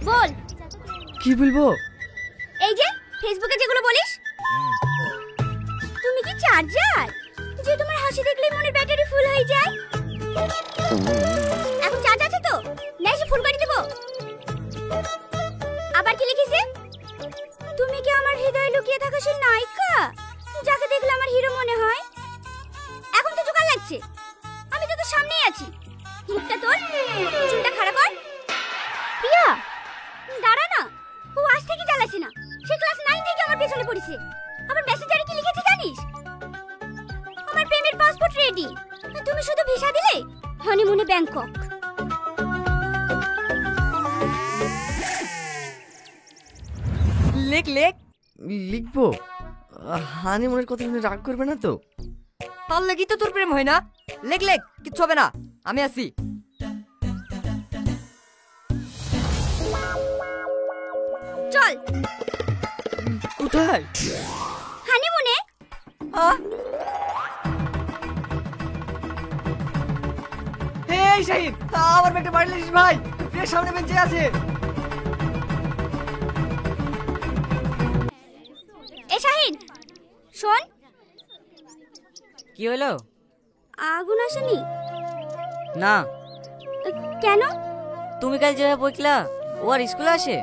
বল। কি বলবো? এই যে ফেসবুকে যেগুলো বলিস। তুমি কি চার্জার যে তোমার হাসি দেখলেই মনের ব্যাটারি ফুল হয়ে যায়? এখন চার্জ আছে তো, না এসে ফুল করে দেবো? আবার কি লিখেছে? তুমি কি আমার হৃদয়ে লুকিয়ে থাকা সেই নায়িকা যাকে দেখলে আমার হিরো মনে হয়? এখন তো জোকার লাগছে, আমি তো তোর সামনেই আছি। মুখটা তোর, চুলটা খাড়া কর। প্রিয়া দাঁড়া না, ও আজ থেকে জ্বালাসে না, সে ক্লাস 9 থেকে আমার পেছনে পড়েছে। আবার মেসেঞ্জারে কি লিখেছে জানিস? আমার প্রেমের পাসপোর্ট রেডি, তুমি শুধু ভিসা দিলে হানিমুনে ব্যাংকক। লেখ লেখ। লিখবো? হানিমুনের কথা শুনে রাগ করবে না তো? তার লাগি তো তোর প্রেম হয় না। লেখ লেখ, কিচ্ছু হবে না, আমি আছি। চল। কোথায়? হানিমুনে। এই শাহিন, আমার ব্যাগটা বাড়ি লিস ভাই, প্রিয়ার সামনে বেঞ্চে আছে। এ শাহিন শোন। কি হলো? আগুন আসেনি? না। কেন? তুমি কাল যেভাবে বইকলা ও আর স্কুলে আসে?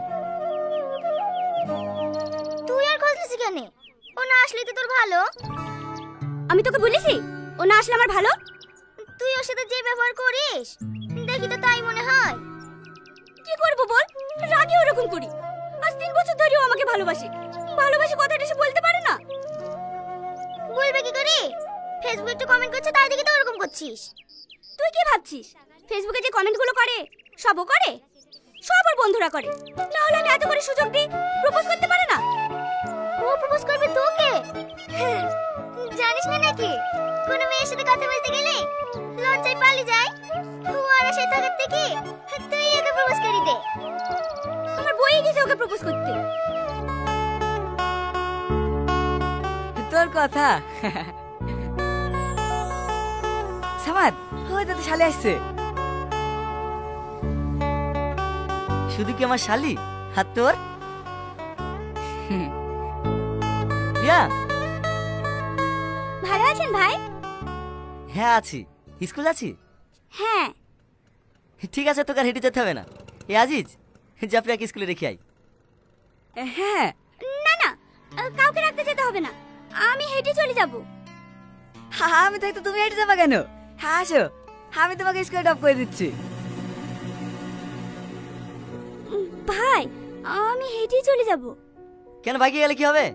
তুই আর খোঁজ নিছিস কেন? ও না আসলে তো তোর ভালো। আমি তোকে বলেছি ও না আসলে আমার ভালো? তুই ওর সাথে যে ব্যবহার করিস দেখি তো তাই মনে হয়। কি করব বল, রাগে ওরকম করি। আজ 3 বছর ধরে ও আমাকে ভালোবাসে। ভালোবাসে কথাটা সে বলতে পারে না। বলবে কি করে? ফেসবুকে একটু কমেন্ট করছে তাই দেখি তো ওরকম করছিস। তুই কি ভাবছিস ফেসবুকে যে কমেন্টগুলো করে সবও করে? সব ওর বন্ধুরা করে, না হলে আমি এত করে সুযোগ দিই প্রপোজ করতে পারে না। ও প্রপোজ করবে তোকে? জানিস না নাকি কোনো মেয়ের সাথে কথা বলতে গেলে লজ্জায় পালিয়ে যায়। ও আর সে থাকার থেকে তুই ওকে প্রপোজ করে দে। আমার বই গেছে ওকে প্রপোজ করতে। তোর কথা। সামাদ হয়তো তো শালি আসছে। শুধু কি আমার শালি? হাত তোর। প্রিয়া ভালো আছেন ভাই? হ্যাঁ আছি, স্কুল আছি। হ্যাঁ। ঠিক আছে, তোকে আর হেঁটে যেতে হবে না। এ আজিজ, যা প্রিয়াকে স্কুলে রেখে আই। হ্যাঁ। না না, কাউকে রাখতে যেতে হবে না, আমি হেঁটে চলে যাব। আমি থাকতে তুমি হেঁটে যাবা কেন? হ্যাঁ আসো, আমি তোমাকে স্কুলে ড্রপ করে দিচ্ছি। ভাই আমি হেঁটে চলে যাব। কেন ভাগিয়ে গেলে কি হবে?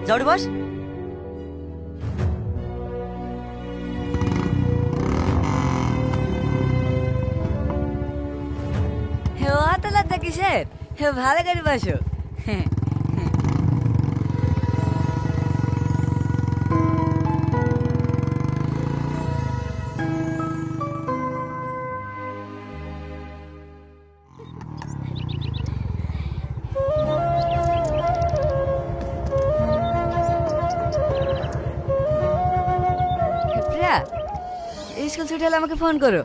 যাও বস। অত লজ্জা কিসের? ভালো করে বসো। প্রিয়া, স্কুল ছুটি হলে আমাকে ফোন করো,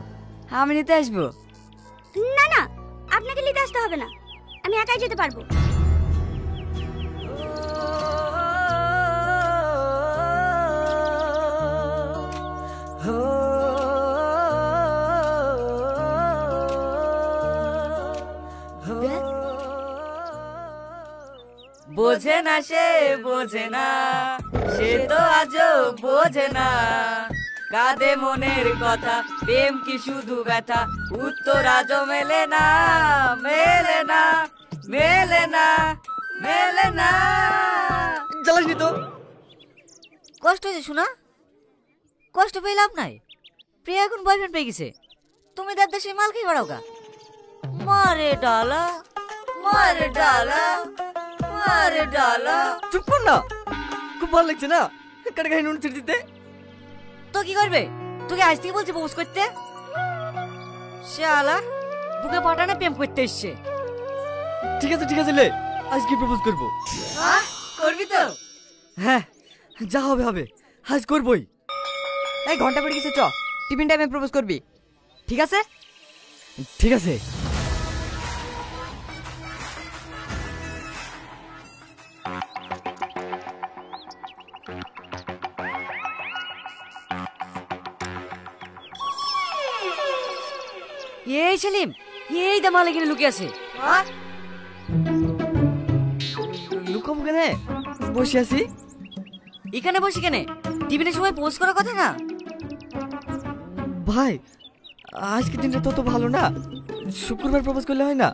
আমি নিতে আসবো। না না, আপনাকে নিতে আসতে হবে না, আমি একাই যেতে পারবো। বোঝে না সে বোঝে না, সে তো আজও বোঝে না, কাঁদে মনের কথা, প্রেম কি শুধু ব্যথা, উত্তর আজও মেলে না, মেলে না, মেলে না, মেলে না। জ্বালাসনি তো? কষ্ট হয়েছে শোনা? কষ্ট পেয়ে লাভ নাই, প্রিয়া এখন বয়ফ্রেন্ড পেয়ে গেছে, তুমি তার দেশে মাল খেয়ে বেড়াও গা। মারে ডালা, মারে ডালা, মারে ডালা। চুপ কর না, খুব ভালো লাগছে না কাটে গায়ে নুন ছিট দিতে। তো কি করবে? তোকে আজ থেকে বলছি প্রপোজ করতে। শালা বুকে পাঠানে প্রেম করতে এসছে। ঠিক আছে ঠিক আছে, লে আজকে প্রপোজ করবো। করবি তো? হ্যাঁ, যা হবে হবে, আজ করবই। এই ঘন্টা পড়ে গেছে, চ টিফিন টাইমে প্রপোজ করবি, ঠিক আছে? ঠিক আছে। এই সেলিম, এই দা মাল এখানে লুকিয়ে আছে। লুকাবো কেনে? বসে আছি। এখানে বসি কেনে? টিফিনের সময় পোস্ট করার কথা না? ভাই আজকে দিনটা তত ভালো না, শুক্রবার প্রপোজ করলে হয় না?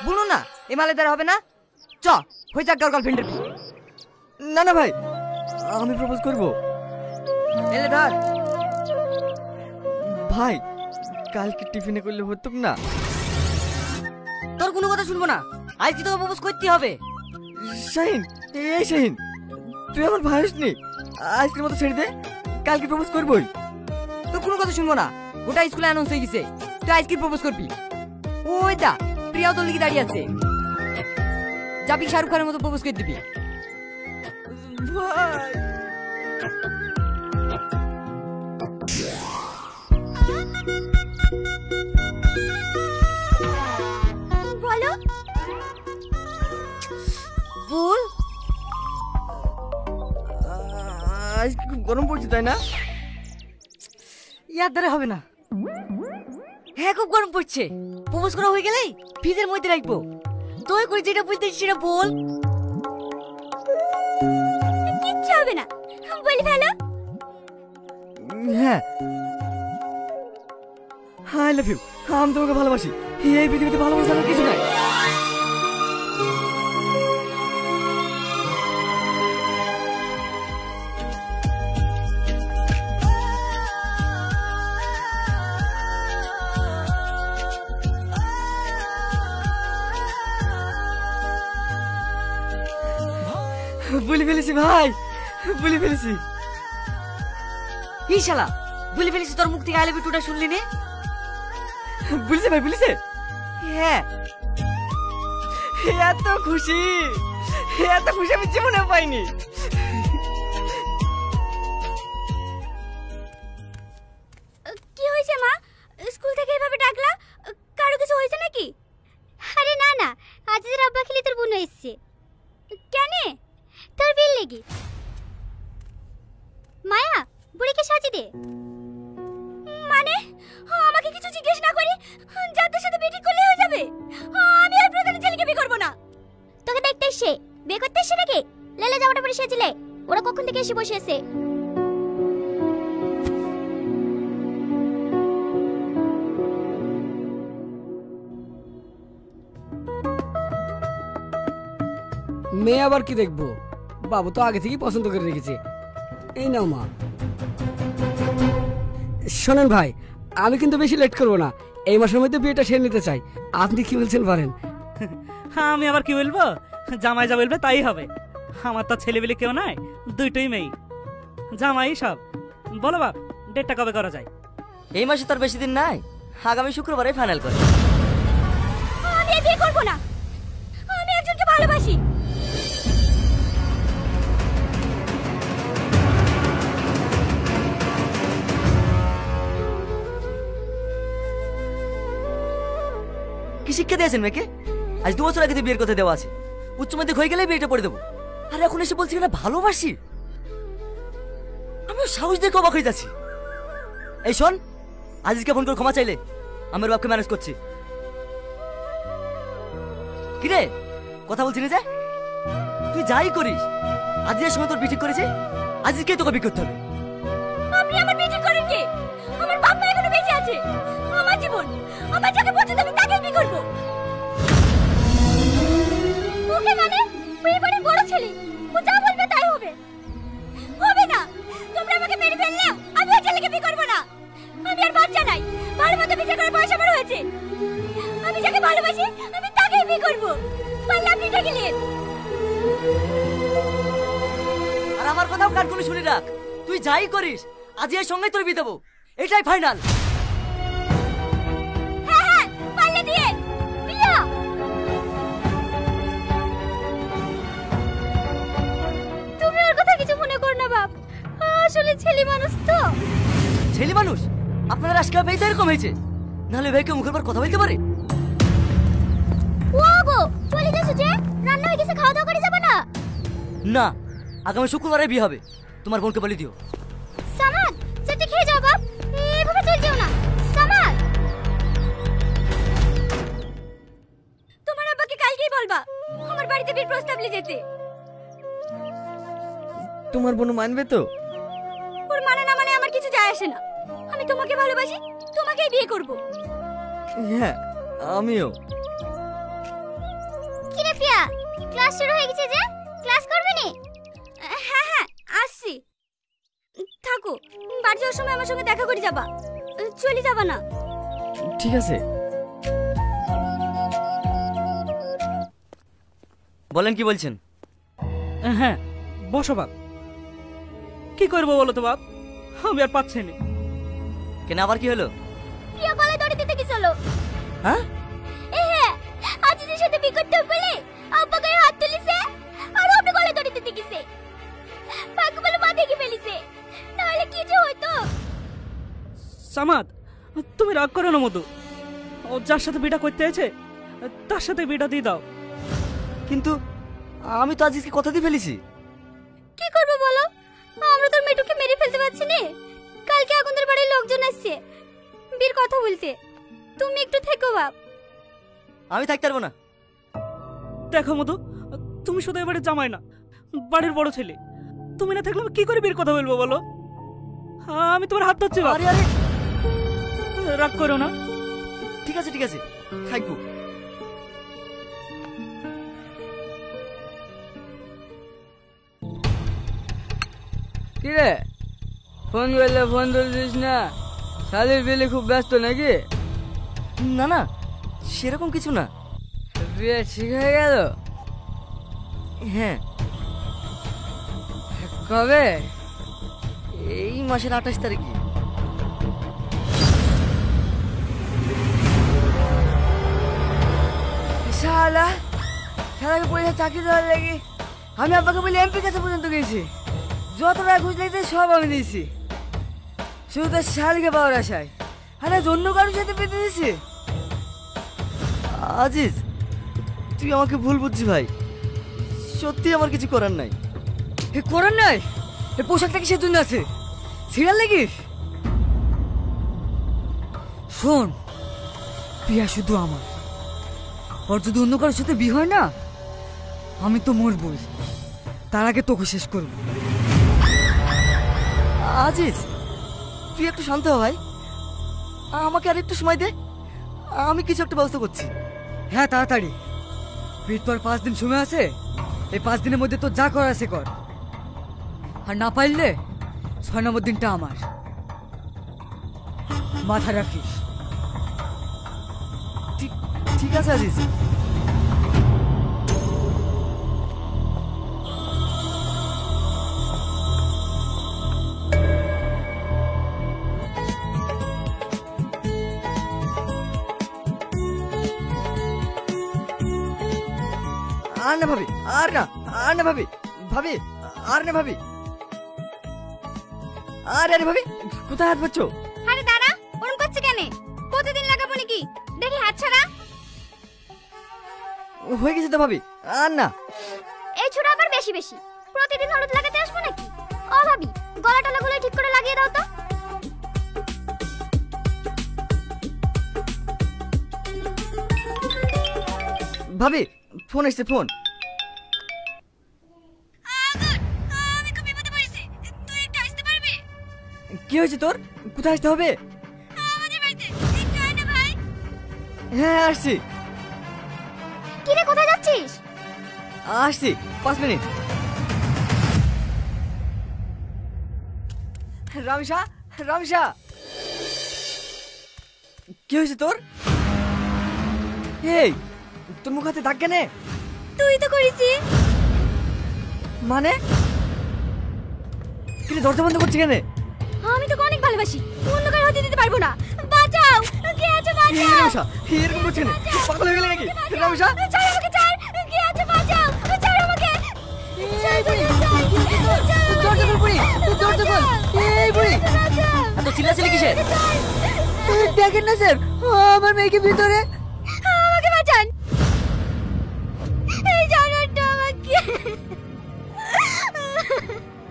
বলো না, এ মালে দ্বারা হবে না। চ হয়ে যাক গার্লফ্রেন্ডের বিয়ে। না না ভাই, আমি প্রপোজ করব। এলে ধর। ভাই কালকে টিফিনে করলে হতো না? তোর কোনো কথা শুনবো না, আজকে তোকে প্রপোজ করতে হবে। শাহিন, এই শাহিন, তুই আমার ভাই হসনি, আজকের মতো ছেড়ে দে, কালকে প্রপোজ করবই। তোর কোনো কথা শুনবো না, গোটা স্কুলে অ্যানাউন্স হয়ে গেছে তুই আজকে প্রপোজ করবি। ওই দা প্রিয়াও তোর লিগে দাঁড়িয়ে আছে, যাবি শাহরুখ খানের মতো প্রপোজ করে দিবি। ভাই বলো। বল। আজকে খুব গরম পড়ছে তাই না? ইয়ার দ্বারা হবে না। হ্যাঁ খুব গরম পড়ছে, প্রপোজ করা হয়ে গেলেই ফ্রিজের মধ্যে রাখবো। তুই করে যেটা বুঝতে সেটা বল। কিচ্ছু হবে না, বলি ফেলো। হ্যাঁ, আই লাভ ইউ, আমি তোমাকে ভালোবাসি, এই পৃথিবীতে ভালোবাসার কিছু নাই। বলে ফেলেছি ভাই, বলে ফেলেছি। এই শালা বলে ফেলেছি, তোর মুখ থেকে আই লাভ ইউ টুটা শুনলি নে? বলেছে ভাই, বলেছে। হ্যাঁ। এত খুশি, এত খুশি আমি জীবনে পাইনি। কি হয়েছে মা? স্কুল থেকে এভাবে ডাকলা, কারো কিছু হয়েছে নাকি? আরে না না, আজিজের আব্বা খেলে তোর বোন এসেছে। কেন? তোর বিল লেগে। মায়া বুড়িকে সাজি দে। মানে আমাকে কিছু জিজ্ঞেস না করে যাদের সাথে বিয়ে ঠিক করলে হয়ে যাবে? আমি আর প্রধানের ছেলেকে বিয়ে করব না। তোকে দেখতে এসে বিয়ে করতে এসে নাকি? লেলে জামাটা পরে সেজেলে, ওরা কখন থেকে এসে বসে আছে। মেয়ে আবার কি দেখবো, বাবু তো আগে থেকেই পছন্দ করে রেখেছে। এই নাও মা। শোনেন ভাই, আমি কিন্তু বেশি লেট করবো না, এই মাসের মধ্যে বিয়েটা সেরে নিতে চাই। আপনি কি বলছেন বলেন? হ্যাঁ আমি আবার কি বলবো, জামাই যা বলবে তাই হবে। আমার তো ছেলে বেলে কেউ নাই, দুইটাই মেয়ে, জামাই সব। বলো বাপ, ডেটটা কবে করা যায়? এই মাসে তার বেশি দিন নাই, আগামী শুক্রবারে ফাইনাল করে। আমি আর বিয়ে করব না, আমি একজনকে ভালোবাসি। কি শিক্ষা দিয়েছেন মেয়েকে? আজ 2 বছর আগে তো বিয়ের কথা দেওয়া আছে, উচ্চ মাধ্যমিক হয়ে গেলে বিয়েটা করে দেবো, আর এখন এসে বলছি না ভালোবাসি। আমি সাহস দিয়ে অবাক হয়ে যাচ্ছি। এই শোন, আজিজকে ফোন করে ক্ষমা চাইলে আমার বাপকে ম্যানেজ করছি। কিরে কথা বলছি না যে? তুই যাই করিস, আজিজের সঙ্গে তোর বিয়ে ঠিক করেছে, আজিজকেই তোকে বিয়ে করতে হবে। আপনি আমার বিয়ে ঠিক করেন কি? আমার বাপ মা এখনো বেঁচে আছে, আমার জীবন, আমার যাকে পছন্দ আমি তাকেই বিয়ে করব। ওকে মানে ওই বাড়ির বড় ছেলে, ও যা বলবে তাই হবে। হবে না, তোমরা আমাকে মেরে ফেললেও আমি ওই ছেলেকে বিয়ে করব না। আমি আর বাচ্চা নাই, ভালো মতো বিচার করার বয়স আমার হয়েছে। আমি যাকে ভালোবাসি আমি তাকেই বিয়ে করব। পারলে আপনি ডেকে নিন। আর আমার কথাও কান করে শুনে রাখ, তুই যাই করিস আজিজের সঙ্গে তোর বিয়ে দেবো, এটাই ফাইনাল। হ্যাঁ হ্যাঁ, পারলে দিন বিয়া। তুমি ওর কথা কিছু মনে করো না বাপ, আসলে ছেলে মানুষ তো। ছেলে মানুষ? আপনার আজকে ভাই তো এরকম হয়েছে, নাহলে ভাইকে মুখের পর কথা বলতে পারে? ও গো চলে যাচ্ছ যে? রান্না হয়ে গেছে, খাওয়া দাওয়া করে যাবে না? না, আগামী শুক্রবারে বিয়ে হবে, তোমার বোনকে বলে দিও। সামাদ চেটে খেয়ে যাও বাপ, এভাবে চল যেও না। সামাদ বাড়িতে বিয়ের প্রস্তাব নিয়ে যেতে। তোমার বোন মানবে তো? ওর মানে না মানে আমার কিছু যায় আসে না। আমি তোমাকে ভালোবাসি, তোমাকেই বিয়ে করব। হ্যাঁ আমিও। কি রে প্রিয়া, ক্লাস শুরু হয়ে গেছে যে, ক্লাস করবে নি? হ্যাঁ হ্যাঁ আসছি। থাকো, বাড়ি যাওয়ার সময় আমার সঙ্গে দেখা করে যাবা, চলে যাবা না। ঠিক আছে। বলেন কি বলছেন? হ্যাঁ বসো বাপ। কি করবো বলো তো বাপ, আমি আর পাচ্ছি না। কেন আবার কি হলো? প্রিয়া গলায় দড়ি দিতে গেছিল। হ্যাঁ হ্যাঁ, আজিজের সাথে বিয়ে করতে বলে আব্বা গায়ে হাত তুলিছে আর ওকে গলায় দড়ি দিতে গেছে। পাকু বলে মাথা কি ফেলিছে, নাহলে কি যে হইতো। সামাদ, তুমি রাগ করো না মধু। ও যার সাথে বিটা করতে আছে তার সাথে বিটা দিয়ে দাও। কিন্তু আমি তো আজিজকে কথা দিয়ে ফেলেছি। কি করব বলো, আমরা তোর মেয়েটুকে মেরে ফেলতে পারছি না। কালকে আগুনদের বাড়ির লোকজন আসছে বীর কথা বলতে, তুমি একটু থেকো বাপ। আমি থাকতে পারবো না। দেখো মধু, তুমি শুধু এবারে জামাই না, বাড়ির বড় ছেলে। তুমি না থাকলে আমি কি করে বিয়ের কথা বলবো বলো? আমি তোমার হাত ধরছি বাপ। আরে আরে রাগ করো না। ঠিক আছে ঠিক আছে, থাকবো। কি রে, ফোন করলে ফোন তুলছিস না? শালির বিলে খুব ব্যস্ত নাকি? না না, সেরকম কিছু না। বিয়ে ঠিক হয়ে গেল? হ্যাঁ, কবে? এই মাসের 28 তারিখে। শালা, শালাকে পয়সা চাকরি দেওয়ার লাগি আমি আব্বাকে বলে এমপি কাছে পর্যন্ত গেছি। যত টাকা ঘুষ লাগছে সব আমি দিয়েছি, শুধু তার শালকে পাওয়ার আশায়। আর আজ অন্য কারোর সাথে পেতে দিছি। আজিজ, তুই আমাকে ভুল বুঝছিস ভাই। সত্যি আমার কিছু করার নাই। এ করার নাই? এই পোশাকটা কিসের জন্য আছে? সিরিয়াল লাগিস? শোন, প্রিয়া শুধু আমার। ওর যদি অন্য কারোর সাথে বিয়ে হয় না, আমি তো মরবই। তার আগে তোকে শেষ করব। আজিজ, তুই একটু শান্ত হ ভাই। আমাকে আর একটু সময় দে, আমি কিছু একটা ব্যবস্থা করছি। হ্যাঁ তাড়াতাড়ি। বিয়ের পর 5 দিন সময় আছে। এই 5 দিনের মধ্যে তো যা করার আছে কর। আর না পাইলে 6 নম্বর দিনটা আমার। মাথা রাখিস। ঠিক ঠিক আছে আজিজ। আর না ভাবি, আর না, আর না ভাবি, ভাবি আর না ভাবি। আরে আরে ভাবি, কোথায় হাত পাচ্ছ? আরে দাঁড়া, ওরম করছে কেন? প্রতিদিন লাগাবো নাকি? দেখি হাত ছাড়া। হয়ে গেছে তো ভাবি, আর না। এই ছোড়া আবার বেশি বেশি। প্রতিদিন হলুদ লাগাতে আসবো নাকি? ও ভাবি, গলা টলাগুলো ঠিক করে লাগিয়ে দাও তো। ভাবি, ফোন এসছে, ফোন। আমি খুব বিপদে পড়েছি, তুই একটু আসতে পারবি? কি হয়েছে তোর? কোথায় আসতে হবে? আমাদের বাড়িতে একটু আয় না ভাই। হ্যাঁ আসছি। কি রে, কোথায় যাচ্ছিস? আসছি, 5 মিনিট। রামসা, রামসা, কি হয়েছে তোর? এই, তোর মুখ হাতে দাগ কেনে? তুই তো করেছিস। মানে কি দরজা বন্ধ করছি কেন? আমি তোকে অনেক ভালোবাসি, অন্য কারো হতে দিতে পারবো না। বাঁচাও, কে আছে বাঁচাও। রামসা, এরকম করছি কেন? পাগল হয়ে গেলে নাকি? রামসা, ছাড় আমাকে, ছাড়। কে আছে বাঁচাও, ছাড় আমাকে। দরজা খোল বুড়ি, দরজা খোল। এই বুড়ি, এত চিল্লাচিল্লি কিসের? দেখেন না স্যার, আমার মেয়েকে ভিতরে। আমাকে বাঁচান, এই জানোয়ারটা আমাকে।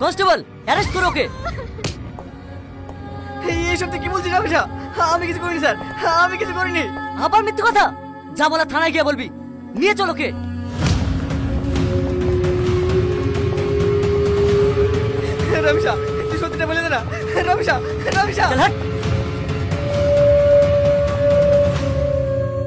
কনস্টেবল, অ্যারেস্ট করো ওকে। এইসব তুই কি বলছিস রামসা? আমি কিছু করিনি স্যার, আমি কিছু করিনি। আবার মিথ্যে কথা? যা বলা থানায় গিয়ে বলবি। নিয়ে চলো ওকে। রমেশা তুই সত্যিটা বলে দে না রমেশা রমেশা চল হাট।